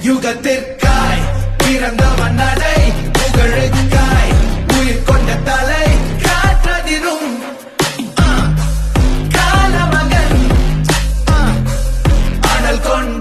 யுகத்திற்காய் பிறந்தவன் நடை புகழுக்காய் உயிர் கொண்ட தலை காற்றதிரும் காலமகன் அனல் கொண்ட